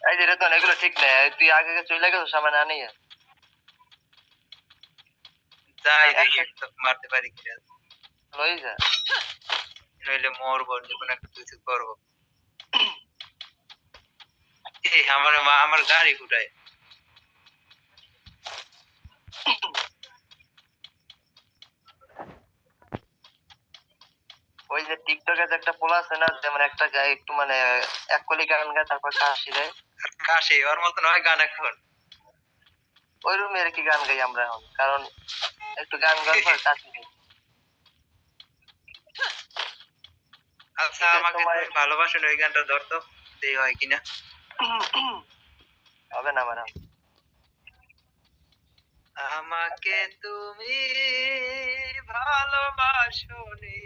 এই যে রেতন এগুলো ঠিক না, তুই আগে চলে গেছিস আমার না নিয়ে যাই দেখি মারতে পারি কি লই যা, নইলে মরবো, যে কোনো একটা কিছু করবো। এই আমার গাড়ি কোথায়? ওই যে টিকটকে একটা পোলা আছে না, যেমন একটা গায়ে একটু মানে এক কলি গান গায় তারপর কাশি দেয়, কাশি ওর মতন হয় গান এখন। ওই রুমে আর কি গান গাই আমরা এখন, কারণ একটু গান গাওয়ার পর কাশি দিই। আচ্ছা আমাকে তুমি ভালোবাসেন ওই গানটা ধরতো, দেই হয় কিনা। হবে না ম্যাডাম। আমাকে তুমি ভালোবাসনি।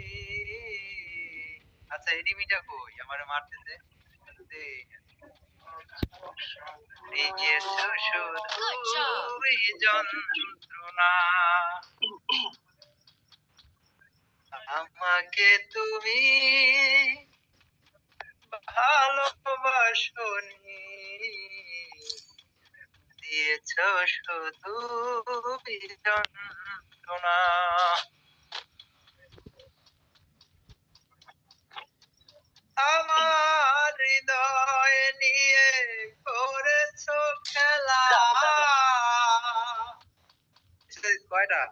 আচ্ছা এনিমিটা কই? আমারে মারতেছে। দিয়েছো শুধু যন্ত্রণা, আমাকে তুমি ভালোবাসনি, দিয়েছো শুধু যন্ত্রণা। আমার হৃদয় নিয়ে করেছো খেলা। কয়টা?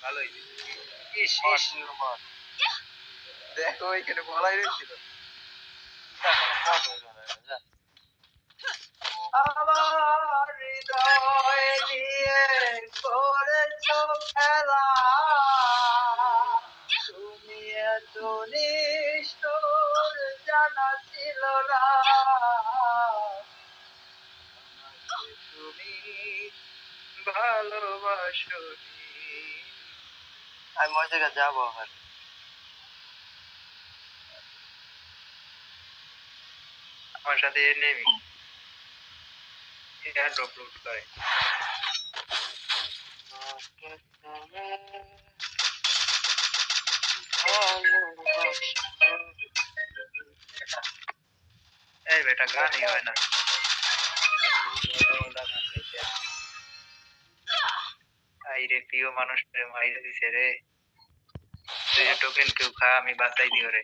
ভালোই। ইস ইস, দেখো এখানে বলাই রয়েছিল। আমার হৃদয় নিয়ে করেছো খেলা, তুমি এত নিষ্ঠুর জানা ছিল না, তুমি ভালোবাসনি। আমি ওই জায়গায় যাবো আবার, আমার সাথে নেমি আপলোড করে। এই বেটা গানই হয় না। আইরে প্রিয় মানুষটারে মাইরে দিছে রে। তুই টোকেন কেউ খা, আমি বাঁচাই দিও রে।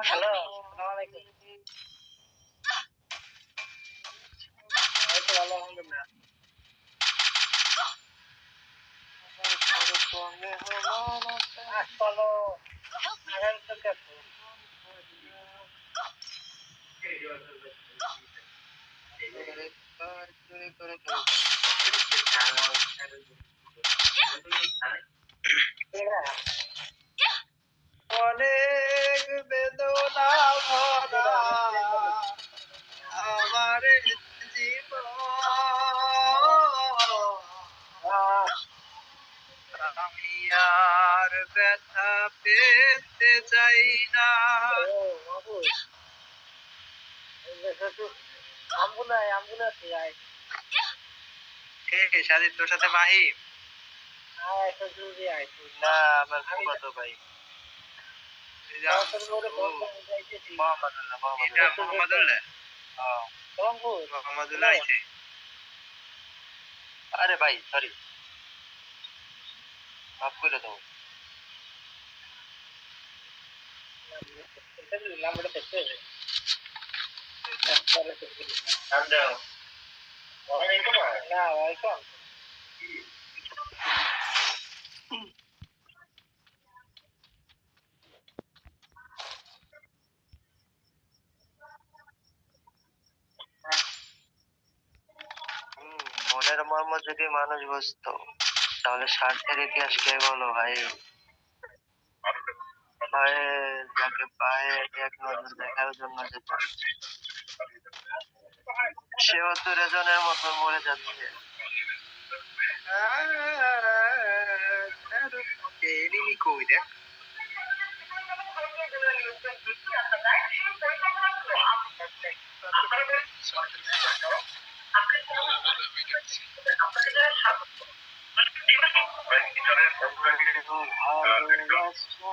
হ্যালো, অনেক বেদনা ভরা আমার জীবন, আমি আর ব্যথা পেতে চাই না। সাজিদ তোর সাথে মাহিম না আমার ফুফাতো ভাই মোহাম্মদুল্লাহ আইছে। আরে ভাই সরি, মাফ করে দাও। মনের মর্ম যদি মানুষ বুঝতো তাহলে স্বার্থের ইতিহাস কে বলো ভাই। ভয়ে যাকে পায়ে এক নজর দেখার জন্য যেত, সেও তো রেজনের মতো মরে যাচ্ছে। এনিমি কই দেখ। ভালোবাসা